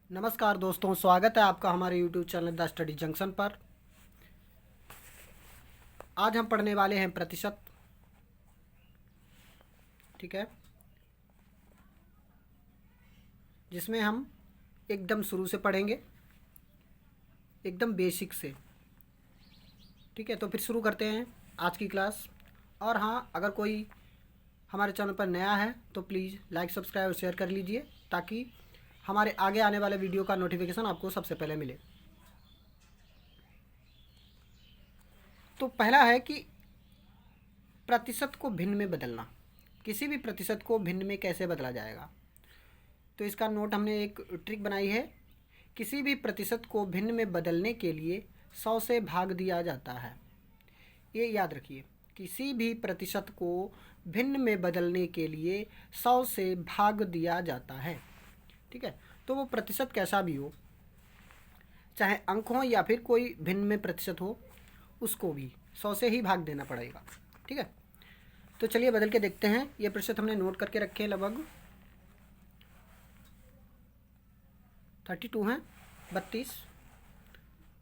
नमस्कार दोस्तों, स्वागत है आपका हमारे YouTube channel the study junction पर। आज हम पढ़ने वाले हैं प्रतिशत। ठीक है, जिसमें हम एकदम शुरू से पढ़ेंगे, एकदम बेसिक से। ठीक है, तो फिर शुरू करते हैं आज की क्लास। और हाँ, अगर कोई हमारे चैनल पर नया है तो प्लीज़ लाइक, सब्सक्राइब और शेयर कर लीजिए, ताकि हमारे आगे आने वाले वीडियो का नोटिफिकेशन आपको सबसे पहले मिले। तो पहला है कि प्रतिशत को भिन्न में बदलना। किसी भी प्रतिशत को भिन्न में कैसे बदला जाएगा, तो इसका नोट हमने एक ट्रिक बनाई है। किसी भी प्रतिशत को भिन्न में बदलने के लिए 100 से भाग दिया जाता है। ये याद रखिए, किसी भी प्रतिशत को भिन्न में बदलने के लिए 100 से भाग दिया जाता है। ठीक है, तो वो प्रतिशत कैसा भी हो, चाहे अंक हो या फिर कोई भिन्न में प्रतिशत हो, उसको भी 100 से ही भाग देना पड़ेगा। ठीक है, तो चलिए बदल के देखते हैं। ये प्रतिशत हमने नोट करके रखे हैं, लगभग 32 हैं, 32।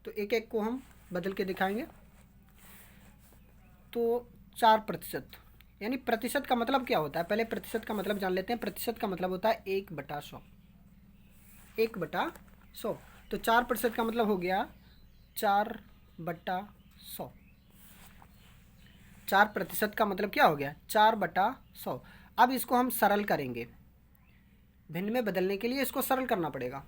तो एक एक को हम बदल के दिखाएंगे। तो 4%, यानी प्रतिशत का मतलब क्या होता है, पहले प्रतिशत का मतलब जान लेते हैं। प्रतिशत का मतलब होता है 1/100, 1/100। तो 4% का मतलब हो गया 4/100। 4% का मतलब क्या हो गया, 4/100। अब इसको हम सरल करेंगे, भिन्न में बदलने के लिए इसको सरल करना पड़ेगा।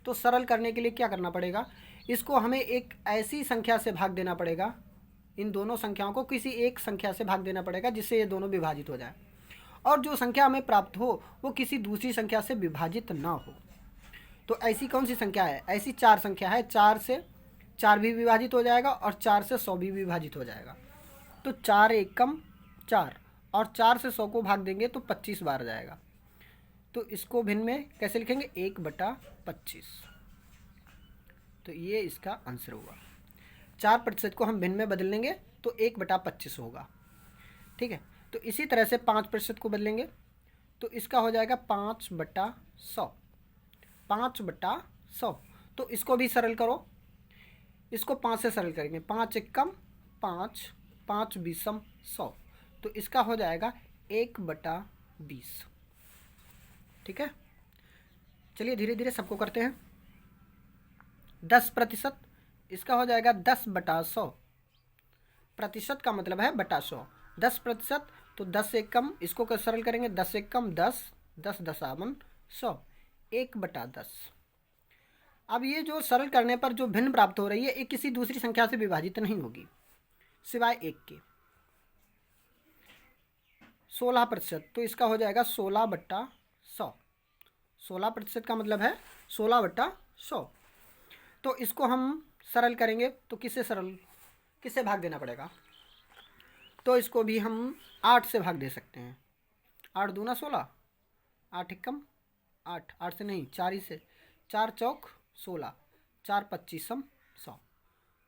तो सरल करने के लिए क्या करना पड़ेगा, इसको हमें एक ऐसी संख्या से भाग देना पड़ेगा, इन दोनों संख्याओं को किसी एक संख्या से भाग देना पड़ेगा जिससे ये दोनों विभाजित हो जाए। और जो संख्या हमें प्राप्त हो वो किसी दूसरी संख्या से विभाजित ना हो। तो ऐसी कौन सी संख्या है, ऐसी 4 संख्या है। 4 से 4 भी विभाजित हो जाएगा और 4 से 100 भी विभाजित हो जाएगा। तो 4 एकम 4, और 4 से 100 को भाग देंगे तो 25 बार जाएगा। तो इसको भिन्न में कैसे लिखेंगे, 1/25। तो ये इसका आंसर होगा। 4% को हम भिन्न में बदल लेंगे तो 1/25 होगा। ठीक है, तो इसी तरह से 5% को बदलेंगे तो इसका हो जाएगा 5/100, 5/100। तो इसको भी सरल करो, इसको 5 से सरल करेंगे। 5 एकम 5, 5 बीसम 100। तो इसका हो जाएगा 1/20। ठीक है, चलिए धीरे धीरे सबको करते हैं। 10%, इसका हो जाएगा 10/100। प्रतिशत का मतलब है बटा 100। 10%, तो 10 एकम, इसको सरल करेंगे। 10 एकम 10, 10 दशावन 100, 1/10। अब ये जो सरल करने पर जो भिन्न प्राप्त हो रही है, ये किसी दूसरी संख्या से विभाजित नहीं होगी सिवाय एक के। 16%, तो इसका हो जाएगा 16/100। 16% का मतलब है 16/100। तो इसको हम सरल करेंगे तो किससे भाग देना पड़ेगा, तो इसको भी हम 8 से भाग दे सकते हैं। 8 दूना 16, 8 एकम 8, 8 से नहीं 4 ही से, 4 चौक 16, 4 पच्चीसम 100।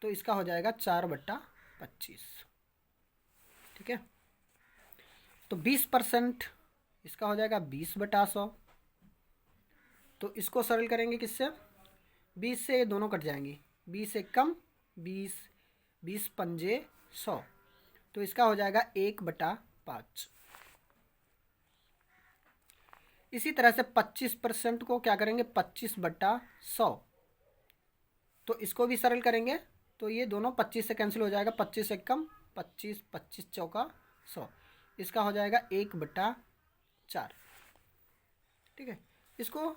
तो इसका हो जाएगा 4/25। ठीक है, तो 20%, इसका हो जाएगा 20/100। तो इसको सरल करेंगे किससे, 20 से ये दोनों कट जाएंगी। 20 एकम 20, 20 पंजे 100। तो इसका हो जाएगा 1/5। इसी तरह से 25% को क्या करेंगे, 25/100। तो इसको भी सरल करेंगे तो ये दोनों 25 से कैंसिल हो जाएगा। 25 एकम 25, 25 चौका 100। इसका हो जाएगा 1/4। ठीक है, इसको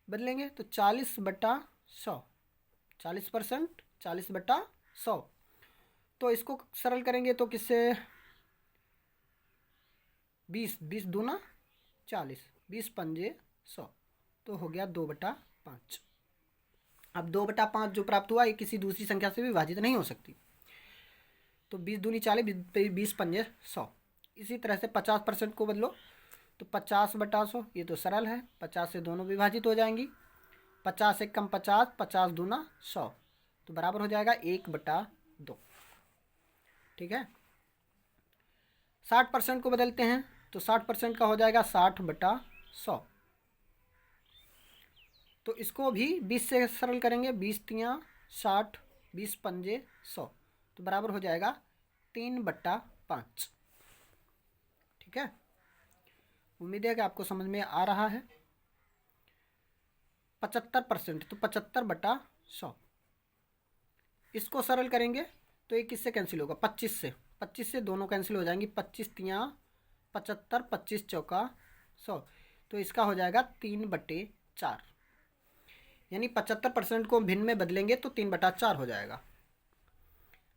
बदलेंगे तो 40/100। 40%, 40/100। तो इसको सरल करेंगे तो किससे, 20, 20 दूना 40, 20 पंजे 100। तो हो गया 2/5। अब 2/5 जो प्राप्त हुआ ये किसी दूसरी संख्या से भी विभाजित नहीं हो सकती। तो 20 दूनी 40, 20 पंजे 100। इसी तरह से 50% को बदलो तो 50/100। ये तो सरल है, 50 से दोनों विभाजित हो जाएंगी। 50 एकम 50, 50 दूना 100। तो बराबर हो जाएगा 1/2। ठीक है, 60% को बदलते हैं तो 60% का हो जाएगा 60/100। तो इसको भी 20 से सरल करेंगे। 20 तियाँ 60, 20 पंजे 100, तो बराबर हो जाएगा 3/5। ठीक है, उम्मीद है कि आपको समझ में आ रहा है। 75%, तो 75/100। इसको सरल करेंगे तो ये किससे कैंसिल होगा? 25 से। 25 से दोनों कैंसिल हो जाएंगी। 25 तियाँ 75, 25 चौका 100, तो इसका हो जाएगा 3/4। यानी 75% को भिन्न में बदलेंगे तो 3/4 हो जाएगा।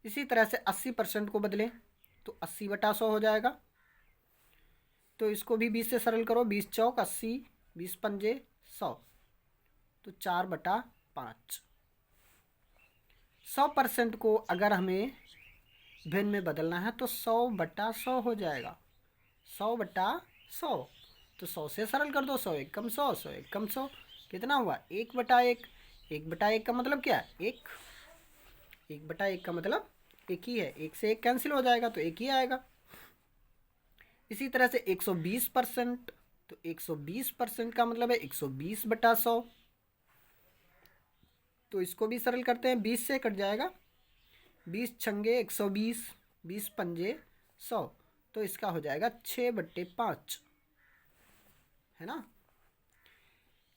इसी तरह से 80% को बदलें तो 80/100 हो जाएगा। तो इसको भी 20 से सरल करो। 20 चौक 80, 20 पंजे 100, तो 4/5। 100% को अगर हमें भिन्न में बदलना है तो 100/100 हो जाएगा। 100/100, तो 100 से सरल कर दो। 100 एक कम 100, 100 एक कम 100, कितना हुआ? 1/1। 1/1 का मतलब क्या है? 1। 1/1 का मतलब 1 ही है। 1 से 1 कैंसिल हो जाएगा तो 1 ही आएगा। इसी तरह से 120%, तो 120% का मतलब है 120/100। तो इसको भी सरल करते हैं। 20 से कट जाएगा। 20 छंगे 120, 20 पंजे 100, तो इसका हो जाएगा 6/5, है ना।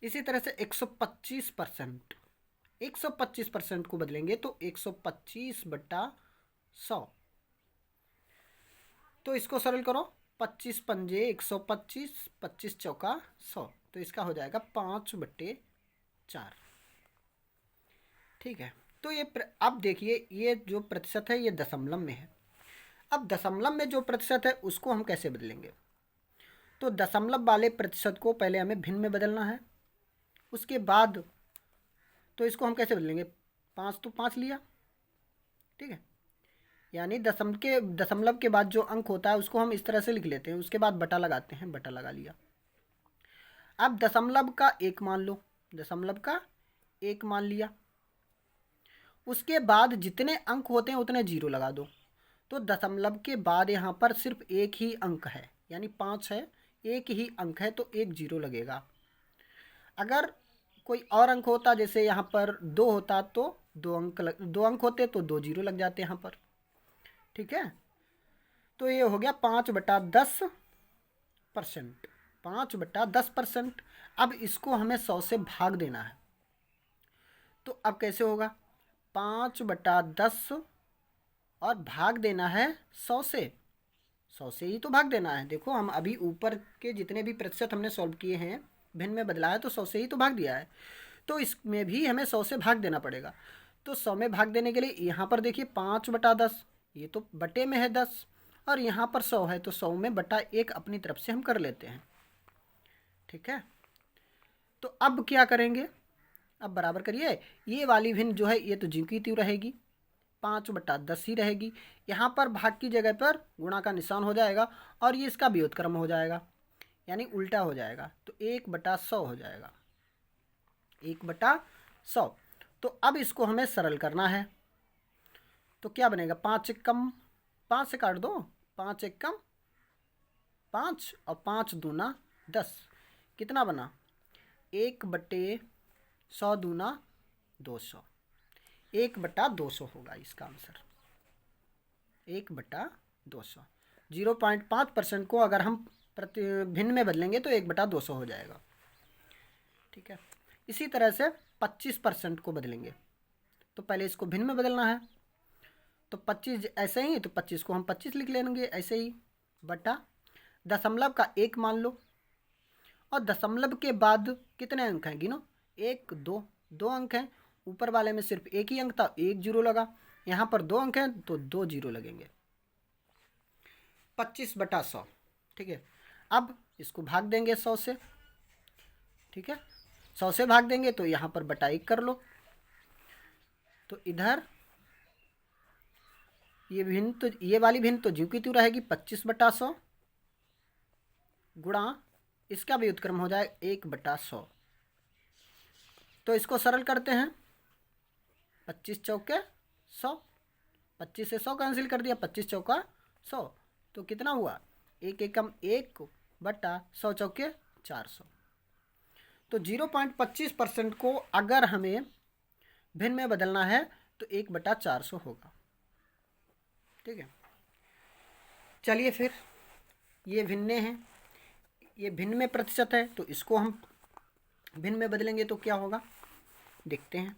इसी तरह से 125%, 125% को बदलेंगे तो 125/100, तो इसको सरल करो। 25 पंजे 125, 25 चौका 100, तो इसका हो जाएगा 5/4। ठीक है, तो ये अब देखिए, ये जो प्रतिशत है ये दशमलव में है। अब दशमलव में जो प्रतिशत है उसको हम कैसे बदलेंगे? तो दशमलव वाले प्रतिशत को पहले हमें भिन्न में बदलना है। उसके बाद तो इसको हम कैसे बदलेंगे? 5 तो 5 लिया, ठीक है। यानी दशमलव के बाद जो अंक होता है उसको हम इस तरह से लिख लेते हैं। उसके बाद बटा लगाते हैं, बटा लगा लिया। अब दशमलव का 1 मान लो, दशमलव का 1 मान लिया। उसके बाद जितने अंक होते हैं उतने 0 लगा दो। तो दशमलव के बाद यहाँ पर सिर्फ एक ही अंक है, यानी 5 है, एक ही अंक है तो 1 0 लगेगा। अगर कोई और अंक होता, जैसे यहाँ पर 2 होता तो 2 अंक होते तो 2 0 लग जाते यहाँ पर। ठीक है, तो ये हो गया 5/10%। 5/10%। अब इसको हमें 100 से भाग देना है। तो अब कैसे होगा? 5/10 और भाग देना है 100 से। 100 से ही तो भाग देना है। देखो, हम अभी ऊपर के जितने भी प्रतिशत हमने सॉल्व किए हैं, भिन्न में बदला है तो 100 से ही तो भाग दिया है। तो इसमें भी हमें 100 से भाग देना पड़ेगा। तो 100 में भाग देने के लिए यहाँ पर देखिए 5/10, ये तो बटे में है 10, और यहाँ पर 100 है तो 100 में बटा 1 अपनी तरफ से हम कर लेते हैं। ठीक है, तो अब क्या करेंगे? अब बराबर करिए। ये वाली भिन्न जो है ये तो ज्यों की त्यों रहेगी, 5/10 ही रहेगी। यहाँ पर भाग की जगह पर गुणा का निशान हो जाएगा और ये इसका व्युत्क्रम हो जाएगा, यानी उल्टा हो जाएगा। तो 1/100 हो जाएगा, 1/100। तो अब इसको हमें सरल करना है। तो क्या बनेगा? 5 1 कम 5 से काट दो। 5 1 कम 5 और 5 दूना 10, कितना बना? 1/100 दूना 200, 1/200 होगा इसका आंसर, 1/200। 0.5% को अगर हम प्रति भिन्न में बदलेंगे तो 1/200 हो जाएगा। ठीक है, इसी तरह से 25% को बदलेंगे तो पहले इसको भिन्न में बदलना है। तो 25 ऐसे ही, तो 25 को हम 25 लिख लेंगे ऐसे ही, बटा दशमलव का 1 मान लो। और दशमलव के बाद कितने अंक हैं गिनो? 1 2, 2 अंक हैं। ऊपर वाले में सिर्फ एक ही अंक था, 1 0 लगा। यहाँ पर 2 अंक हैं तो 2 0 लगेंगे। 25/100। ठीक है, अब इसको भाग देंगे 100 से। ठीक है, 100 से भाग देंगे तो यहाँ पर बटा 1 कर लो। तो इधर ये भिन्न, तो ये वाली भिन्न तो ज्यों की त्यों रहेगी, 25/100 गुणा इसका भी व्युत्क्रम हो जाए 1/100। तो इसको सरल करते हैं। 25 चौके 100, 25 से 100 कैंसिल कर दिया, 25 चौका 100, तो कितना हुआ? 1 एकम 1 बटा 100 चौके 400। तो 0.25% को अगर हमें भिन्न में बदलना है तो 1/400 होगा। ठीक है, चलिए फिर ये भिन्न हैं, ये भिन्न में प्रतिशत है, तो इसको हम भिन्न में बदलेंगे तो क्या होगा देखते हैं।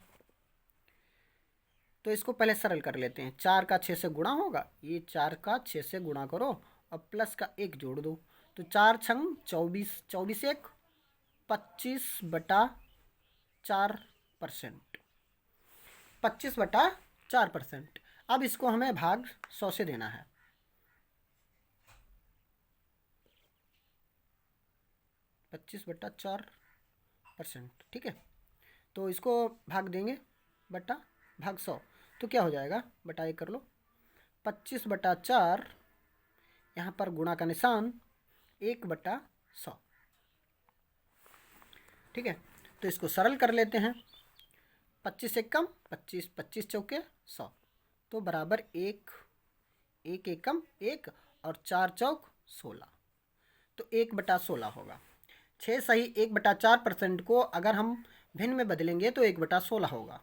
तो इसको पहले सरल कर लेते हैं। 4 का 6 से गुणा होगा, ये 4 का 6 से गुणा करो और प्लस का 1 जोड़ दो, तो 4 छंग 24, 24 1 25/4%, 25/4%। अब इसको हमें भाग 100 से देना है। 25/4%, ठीक है। तो इसको भाग देंगे भाग 100, तो क्या हो जाएगा, बटा 1 कर लो। 25/4, यहाँ पर गुणा का निशान 1/100, ठीक है। तो इसको सरल कर लेते हैं। 25 से कम 25, 25 चौके 100, तो बराबर 1, 1 एकम 1 और 4 चौक 16, तो 1/16 होगा। 6 सही 1/4% को अगर हम भिन्न में बदलेंगे तो 1/16 होगा।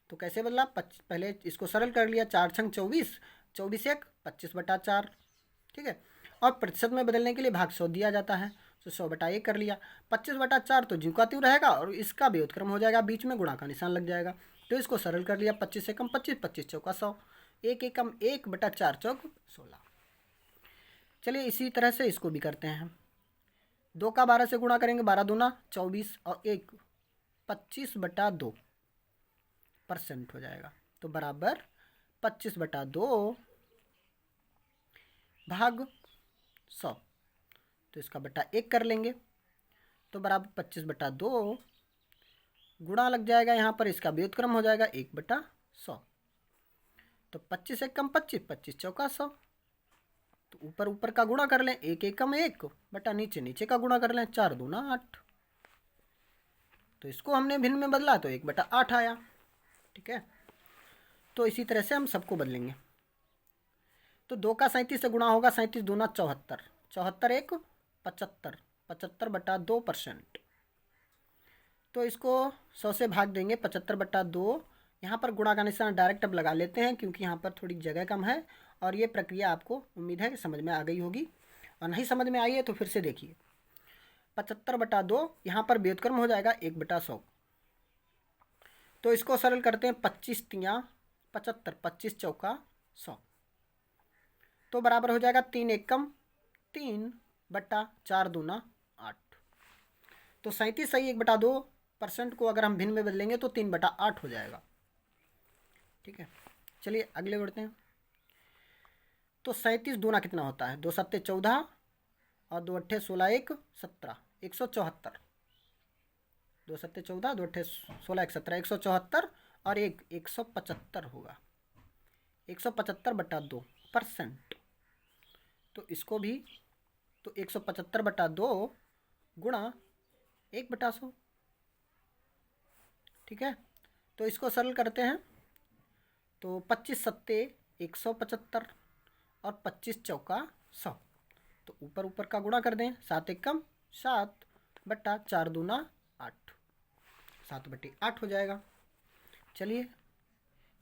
तो कैसे बदला, पहले इसको सरल कर लिया। 4 छंग 24, 24 1 25/4, ठीक है। और प्रतिशत में बदलने के लिए भाग 100 दिया जाता है, तो 100/1 कर लिया। 25/4 तो ज्यों का त्यों रहेगा और इसका भी व्युत्क्रम हो जाएगा, बीच में गुणा का निशान लग जाएगा, तो इसको सरल कर लिया। 25 से कम 25, 25 चौका 100, 1 एकम 1/4 चौक 16। चलिए इसी तरह से इसको भी करते हैं। 2 का 12 से गुणा करेंगे, 12 दूना 24 और 1 25/2% हो जाएगा, तो बराबर 25/2 भाग 100, तो इसका बटा 1 कर लेंगे, तो बराबर 25/2 गुणा लग जाएगा यहाँ पर, इसका व्युत्क्रम हो जाएगा 1/100, तो 25 से कम 25, 25 चौका 100, तो ऊपर ऊपर का गुणा कर लें, 1 एकम 1 बटा नीचे नीचे का गुणा कर लें, 4 दूना 8, तो इसको हमने भिन्न में बदला तो 1/8 आया, ठीक है। तो इसी तरह से हम सबको बदलेंगे। तो 2 का 37 से गुणा होगा, 37 दूना 74, 74 1 75, 75/2%, तो इसको 100 से भाग देंगे। 75/2, यहाँ पर गुणा का निशान डायरेक्ट अब लगा लेते हैं क्योंकि यहाँ पर थोड़ी जगह कम है, और ये प्रक्रिया आपको उम्मीद है कि समझ में आ गई होगी, और नहीं समझ में आई है तो फिर से देखिए। 75/2 यहाँ पर व्युत्क्रम हो जाएगा 1/100, तो इसको सरल करते हैं। 25 तियाँ 75, 25 चौका 100, तो बराबर हो जाएगा 3 एकम 3/4 दूना 8, तो 37 सही 1/2% को अगर हम भिन्न में बदलेंगे तो 3/8 हो जाएगा, ठीक है। चलिए अगले बढ़ते हैं। तो 37 दूना कितना होता है, 2 सत्ते 14 और 2 अट्ठे 16 1 17, 174, 2 सत्ते 14 2 अट्ठे 16 1 17, 174 और 175 होगा, 175/2%, तो इसको भी तो 175/2 गुणा 1/100, ठीक है। तो इसको सरल करते हैं, तो 25 सत्ते 175 और 25 चौका 100, तो ऊपर ऊपर का गुणा कर दें, 7 एकम 7 बटा 4 दूना 8, 7/8 हो जाएगा। चलिए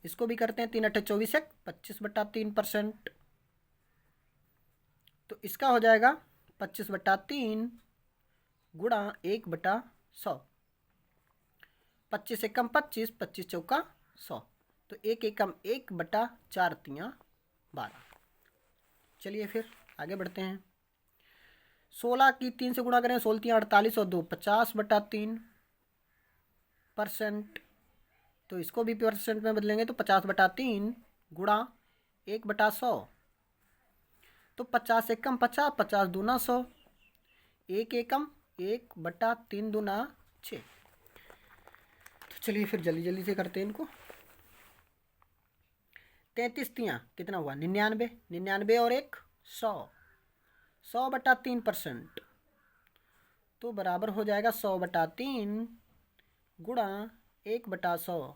इसको भी करते हैं। 3 अट्ठे 24 1 25/3%, तो इसका हो जाएगा 25/3 गुणा 1/100, 25 एकम 25, 25 चौका 100, तो 1 एकम 1/4 तियाँ 12। चलिए फिर आगे बढ़ते हैं। 16 की 3 से गुणा करें, 16 तियाँ 48 और 2 50/3%, तो इसको भी परसेंट में बदलेंगे तो 50/3 गुणा 1/100, तो 50 एकम 50, 50 दूना 100, 1 एकम 1/3 दूना 6। तो चलिए फिर जल्दी जल्दी से करते हैं इनको। 33 तियाँ कितना हुआ, 99, 99 और 1 100, 100/3%, तो बराबर हो जाएगा 100/3 गुणा 1/100।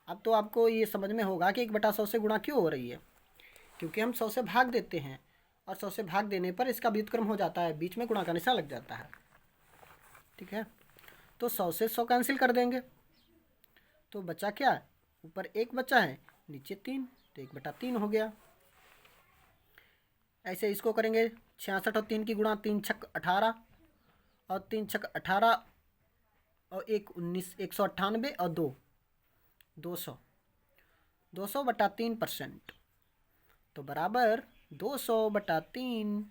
अब तो आपको ये समझ में होगा कि 1/100 से गुणा क्यों हो रही है, क्योंकि हम 100 से भाग देते हैं और 100 से भाग देने पर इसका व्युत्क्रम हो जाता है, बीच में गुणा का निशान लग जाता है, ठीक है। तो 100 से 100 कैंसिल कर देंगे, तो बचा क्या, ऊपर 1 बचा है, नीचे 3, तो 1/3 हो गया। ऐसे इसको करेंगे 66 और 3 की गुणा, 3 छक 18 और 3 छक 18 और 1 19, 198 और 2 200, 200/3%, तो बराबर 200/3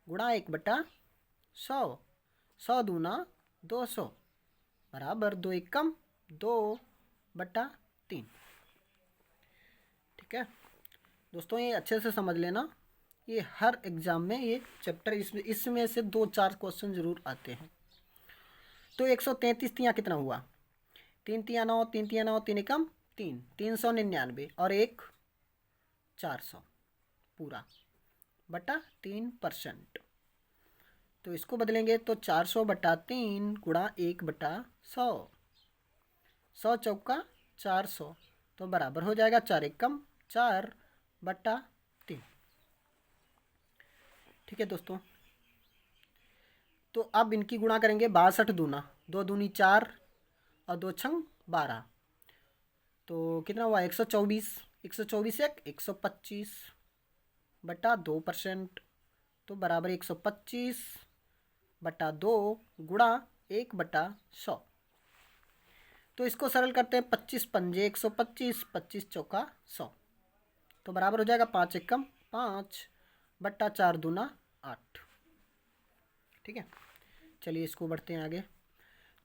गुणा 1/100, 100 दूना 200 बराबर 2 एकम 2/3। ठीक है दोस्तों, ये अच्छे से समझ लेना, ये हर एग्ज़ाम में ये चैप्टर इसमें से 2-4 क्वेश्चन ज़रूर आते हैं। तो 133 तियाँ कितना हुआ, 3 तियाँ 9, 3 तियाँ 9, 3 एकम 3, 399 और 1 400 पूरा बटा 3%। तो इसको बदलेंगे तो 400/3 गुणा 1/100, 100 चौका 400, तो बराबर हो जाएगा 4 एकम 4/3। ठीक है दोस्तों, तो अब इनकी गुणा करेंगे 62 दूना, 2 दूनी 4 और 2 छंग 12, तो कितना हुआ 124, 124 एक 125/2%, तो बराबर 125/2 गुणा 1/100। तो इसको सरल करते हैं, 25 पंजे 125, 25 चौका 100, तो बराबर हो जाएगा 5 एकम 5/4 दूना 8। ठीक है, चलिए इसको बढ़ते हैं आगे।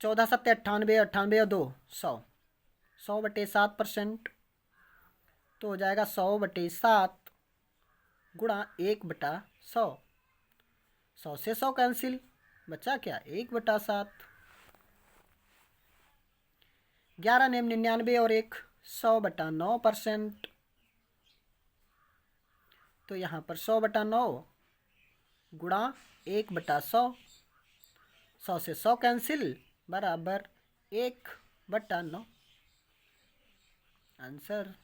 14 7 98, 98 और 2 100, 100/7%, तो हो जाएगा 100/7 गुणा 1/100, 100 से 100 कैंसिल, बचा क्या 1/7। 11 नेम 99 और 1 100/9%, तो यहाँ पर 100/9 गुणा 1/100, 100 से 100 कैंसिल बराबर 1/9 आंसर।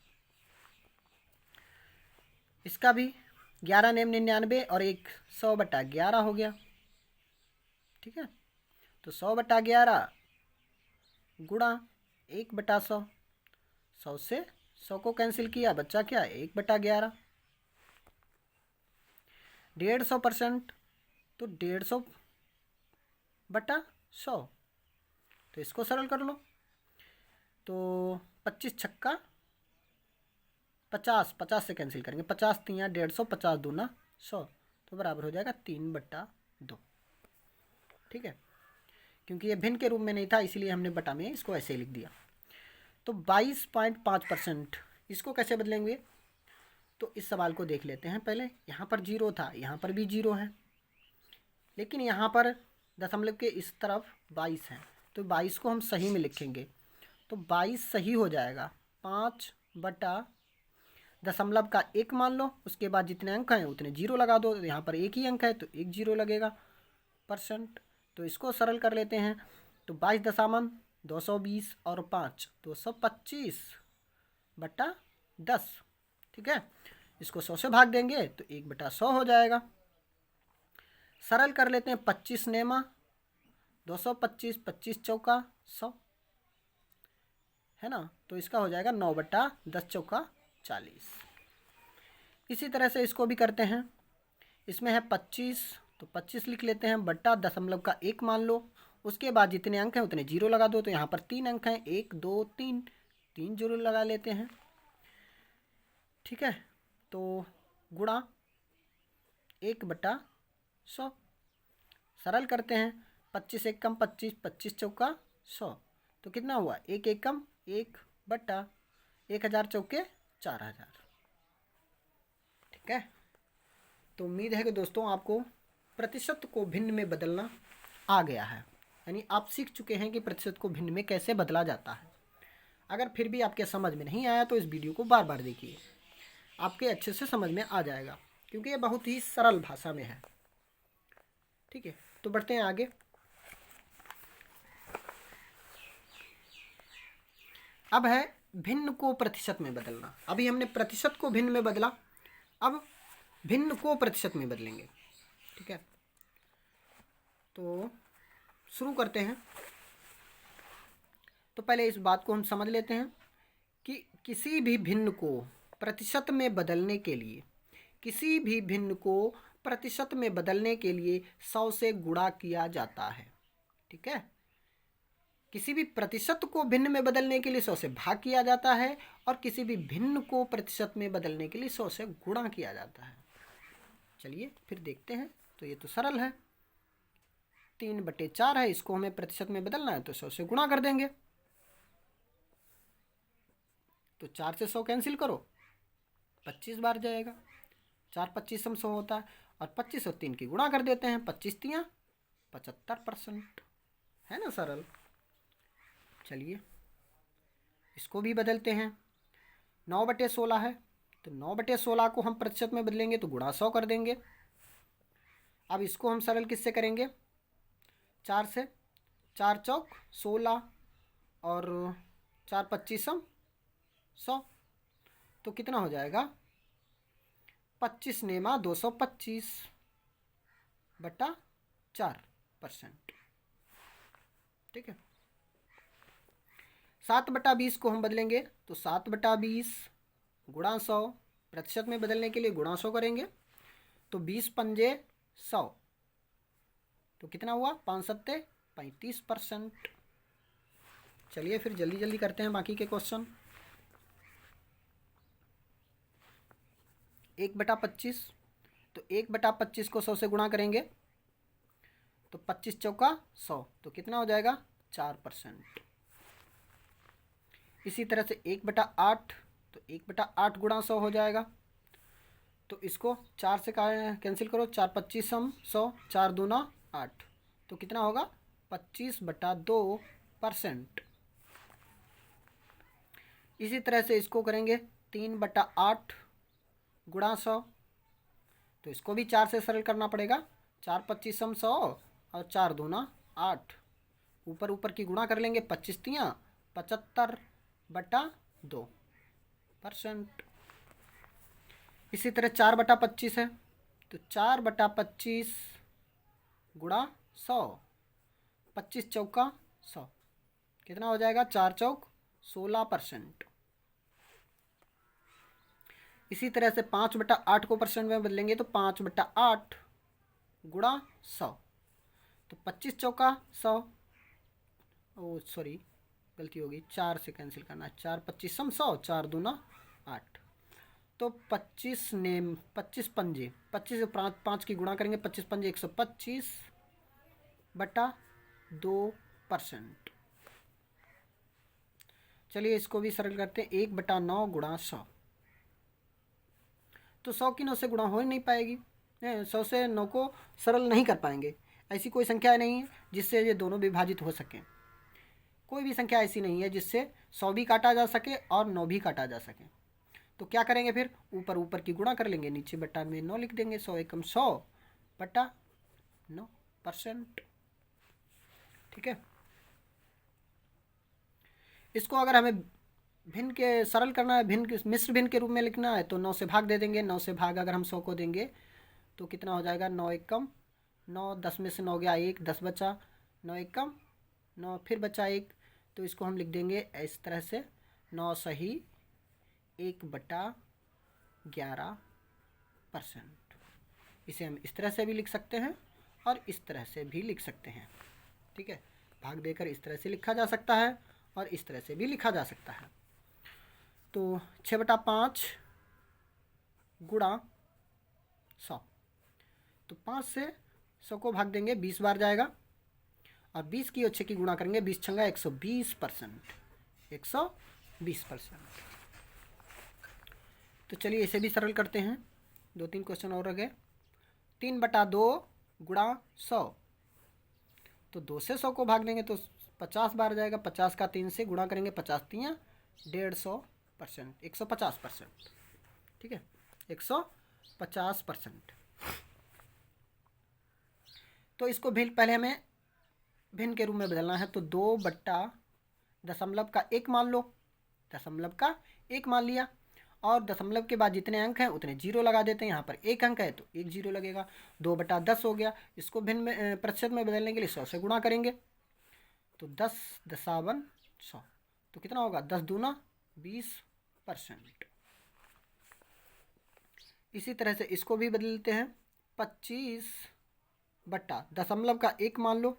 इसका भी 11 नेम 99 और 1 100/11 हो गया। ठीक है, तो 100/11 गुणा 1/100, 100 से 100 को कैंसिल किया, बचा क्या 1/11। 150%, तो 150/100, तो इसको सरल कर लो, तो 25 छक्का 50, 50 से कैंसिल करेंगे, 50 तियाँ 150, 50 दूना 100, तो बराबर हो जाएगा 3/2। ठीक है, क्योंकि ये भिन्न के रूप में नहीं था इसलिए हमने बटा में इसको ऐसे ही लिख दिया। तो 22.5%, इसको कैसे बदलेंगे, तो इस सवाल को देख लेते हैं पहले। यहाँ पर 0 था, यहाँ पर भी 0 है, लेकिन यहाँ पर दशमलव के इस तरफ 22 है, तो 22 को हम सही में लिखेंगे, तो 22 सही हो जाएगा। 5 बटा दशमलव का 1 मान लो, उसके बाद जितने अंक हैं उतने 0 लगा दो, तो यहाँ पर 1 ही अंक है तो 1 0 लगेगा %। तो इसको सरल कर लेते हैं, तो 22.220 और 5 225/10। ठीक है, इसको 100 से भाग देंगे तो 1/100 हो जाएगा। सरल कर लेते हैं, 25 नेमा 225, 25 चौका 100 है ना, तो इसका हो जाएगा 9/10 चौका 40। इसी तरह से इसको भी करते हैं, इसमें है 25, तो 25 लिख लेते हैं, बटा दशमलव का 1 मान लो, उसके बाद जितने अंक हैं उतने 0 लगा दो, तो यहाँ पर 3 अंक हैं, 1 2 3, 3 0 लगा लेते हैं। ठीक है, तो गुणा 1/100, सरल करते हैं, 25 एकम 25, 25 चौका 100, तो कितना हुआ 1 एकम 1/1000 चौके 4000। ठीक है, तो उम्मीद है कि दोस्तों आपको प्रतिशत को भिन्न में बदलना आ गया है, यानी आप सीख चुके हैं कि प्रतिशत को भिन्न में कैसे बदला जाता है। अगर फिर भी आपके समझ में नहीं आया तो इस वीडियो को बार बार देखिए, आपके अच्छे से समझ में आ जाएगा, क्योंकि ये बहुत ही सरल भाषा में है। ठीक है, तो बढ़ते हैं आगे। अब है भिन्न को प्रतिशत में बदलना। अभी हमने प्रतिशत को भिन्न में बदला, अब भिन्न को प्रतिशत में बदलेंगे। ठीक है, तो शुरू करते हैं। तो पहले इस बात को हम समझ लेते हैं कि किसी भी भिन्न को प्रतिशत में बदलने के लिए, किसी भी भिन्न को प्रतिशत में बदलने के लिए 100 से गुणा किया जाता है। ठीक है, किसी भी प्रतिशत को भिन्न में बदलने के लिए 100 से भाग किया जाता है और किसी भी भिन्न को प्रतिशत में बदलने के लिए 100 से गुणा किया जाता है। चलिए फिर देखते हैं। तो ये तो सरल है, 3/4 है, इसको हमें प्रतिशत में बदलना है तो 100 से गुणा कर देंगे। तो 4 से 100 कैंसिल करो, 25 बार जाएगा। 4 25 100 होता है और 25 और 3 की गुणा कर देते हैं, 25 तियाँ 75%। है ना सरल। चलिए इसको भी बदलते हैं। 9/16 है, तो 9/16 को हम प्रतिशत में बदलेंगे तो गुणा 100 कर देंगे। अब इसको हम सरल किससे करेंगे? 4 से। 4 चौक 16 और 4 25 100, तो कितना हो जाएगा? 25 नेमा 225/4%। ठीक है। 7/20 को हम बदलेंगे तो 7/20 गुणा 100, प्रतिशत में बदलने के लिए गुणा 100 करेंगे तो 20 पंजे 100, तो कितना हुआ? 5 सत्ते 35%। चलिए फिर जल्दी जल्दी करते हैं बाकी के क्वेश्चन। 1/25, तो 1/25 को 100 से गुणा करेंगे तो 25 चौका 100, तो कितना हो जाएगा? 4%। इसी तरह से 1/8, तो 1/8 गुणा 100 हो जाएगा, तो इसको 4 से कैंसिल करो, 4 25 100, 4 दूना 8, तो कितना होगा? 25/2%। इसी तरह से इसको करेंगे 3/8 गुणा 100, तो इसको भी 4 से सरल करना पड़ेगा। 4 25 100 और 4 दूना 8, ऊपर ऊपर की गुणा कर लेंगे, 25 तियाँ 75/2%। इसी तरह 4/25 है, तो 4/25 गुणा 100, 25 चौका 100, कितना हो जाएगा? 4 चौक 16%। इसी तरह से 5/8 को परसेंट में बदलेंगे तो 5/8 गुणा 100, तो 25 चौका 100, ओ सॉरी गलती होगी, 4 से कैंसिल करना है, 4 25 100, 4 दूना 8, तो 25 पंजे 25 से 5 की गुणा करेंगे, 25 पंजे 125/2%। चलिए इसको भी सरल करते हैं। 1/9 गुणा 100, तो 100 की 9 से गुणा हो ही नहीं पाएगी, 100 से 9 को सरल नहीं कर पाएंगे। ऐसी कोई संख्या नहीं है जिससे ये दोनों विभाजित हो सकें। कोई भी संख्या ऐसी नहीं है जिससे 100 भी काटा जा सके और 9 भी काटा जा सके। तो क्या करेंगे फिर? ऊपर ऊपर की गुणा कर लेंगे, नीचे बटा में 9 लिख देंगे। 100 एकम 100/9%। ठीक है। इसको अगर हमें भिन्न के सरल करना है, भिन्न मिश्र भिन्न के रूप में लिखना है तो 9 से भाग दे देंगे। 9 से भाग अगर हम 100 को देंगे तो कितना हो जाएगा? 9 एकम 9, 10 में से 9 गया 1, 10 बचा, 9 एकम 9 फिर बचा 1, तो इसको हम लिख देंगे इस तरह से 9 सही 1/11%। इसे हम इस तरह से भी लिख सकते हैं और इस तरह से भी लिख सकते हैं। ठीक है, भाग देकर इस तरह से लिखा जा सकता है और इस तरह से भी लिखा जा सकता है। तो 6/5 गुणा 100, तो 5 से 100 को भाग देंगे, 20 बार जाएगा और 20 की और 6 की गुणा करेंगे, 20 छंगा 120%, 120%। तो चलिए इसे भी सरल करते हैं। 2-3 क्वेश्चन और रह गए। 3/2 गुणा 100, तो 2 से 100 को भाग देंगे तो 50 बार जाएगा, 50 का 3 से गुणा करेंगे, 50 तियाँ 150%, 150%। ठीक है, 150%। तो इसको पहले हमें भिन्न के रूप में बदलना है, तो 2/1 मान लो, दशमलव का 1 मान लिया और दशमलव के बाद जितने अंक हैं उतने 0 लगा देते हैं। यहाँ पर 1 अंक है तो 1 0 लगेगा। 2/10 हो गया। इसको भिन्न में प्रतिशत में बदलने के लिए 100 से गुणा करेंगे तो 10 दशावन 100। तो कितना होगा 10 दूना 20%। इसी तरह से इसको भी बदलते हैं। 25/1 मान लो,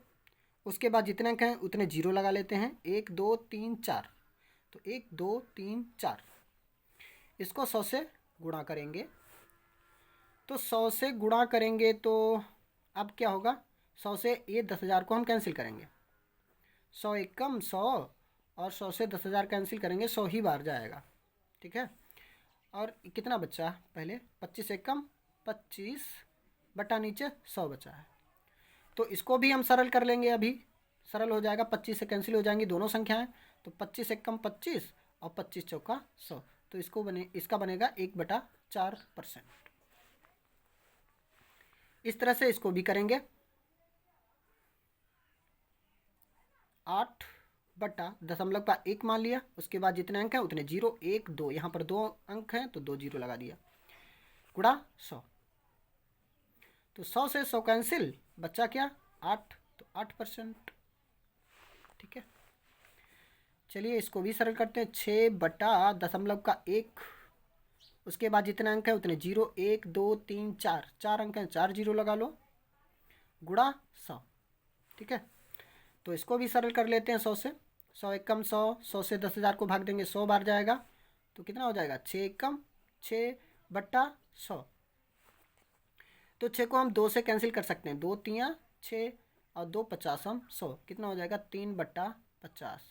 उसके बाद जितने अंक हैं उतने जीरो लगा लेते हैं। 1 2 3 4, तो 1 2 3 4। इसको 100 से गुणा करेंगे, तो 100 से गुणा करेंगे तो अब क्या होगा, 100 से ये 10,000 को हम कैंसिल करेंगे। 100 एकम 100, और 100 से 10,000 कैंसिल करेंगे, 100 ही बार जाएगा। ठीक है, और कितना बचा पहले, 25 एकम 25 बटा नीचे 100 बचा है। तो इसको भी हम सरल कर लेंगे, अभी सरल हो जाएगा। 25 से कैंसिल हो जाएंगी दोनों संख्याएं, तो 25 एकम 25 और 25 चौका 100। तो इसका बनेगा 1/4%। इस तरह से इसको भी करेंगे। 8/1 मान लिया, उसके बाद जितने अंक हैं उतने जीरो, 1 2, यहाँ पर 2 अंक हैं तो 2 जीरो लगा दिया, गुणा 100। तो 100 से 100 कैंसिल, बच्चा क्या 8, तो 8%। ठीक है, चलिए इसको भी सरल करते हैं। 6/1, उसके बाद जितने अंक हैं उतने जीरो, 1 2 3 4, 4 अंक हैं, 4 जीरो लगा लो, गुणा 100। ठीक है, तो इसको भी सरल कर लेते हैं 100 से। 100 एकम 100, 100 से 10,000 को भाग देंगे, 100 बार जाएगा, तो कितना हो जाएगा 6 एकम 6/100। तो 6 को हम 2 से कैंसिल कर सकते हैं, 2 3 6 और 2 50 100, कितना हो जाएगा 3/50।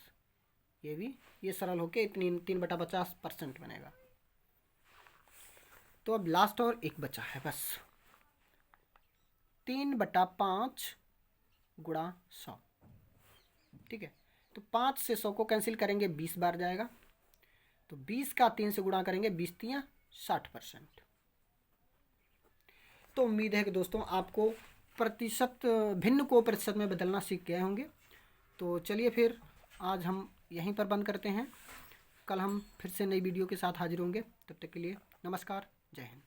ये सरल होके इतनी 3/50% बनेगा। तो अब लास्ट और एक बचा है बस, 3/5 गुणा 100। ठीक है, तो 5 से 100 को कैंसिल करेंगे, 20 बार जाएगा, तो 20 का 3 से गुणा करेंगे, 20 3 60%। तो उम्मीद है कि दोस्तों आपको प्रतिशत भिन्न को प्रतिशत में बदलना सीख गए होंगे। तो चलिए फिर आज हम यहीं पर बंद करते हैं। कल हम फिर से नई वीडियो के साथ हाजिर होंगे। तब तक के लिए नमस्कार, जय हिंद।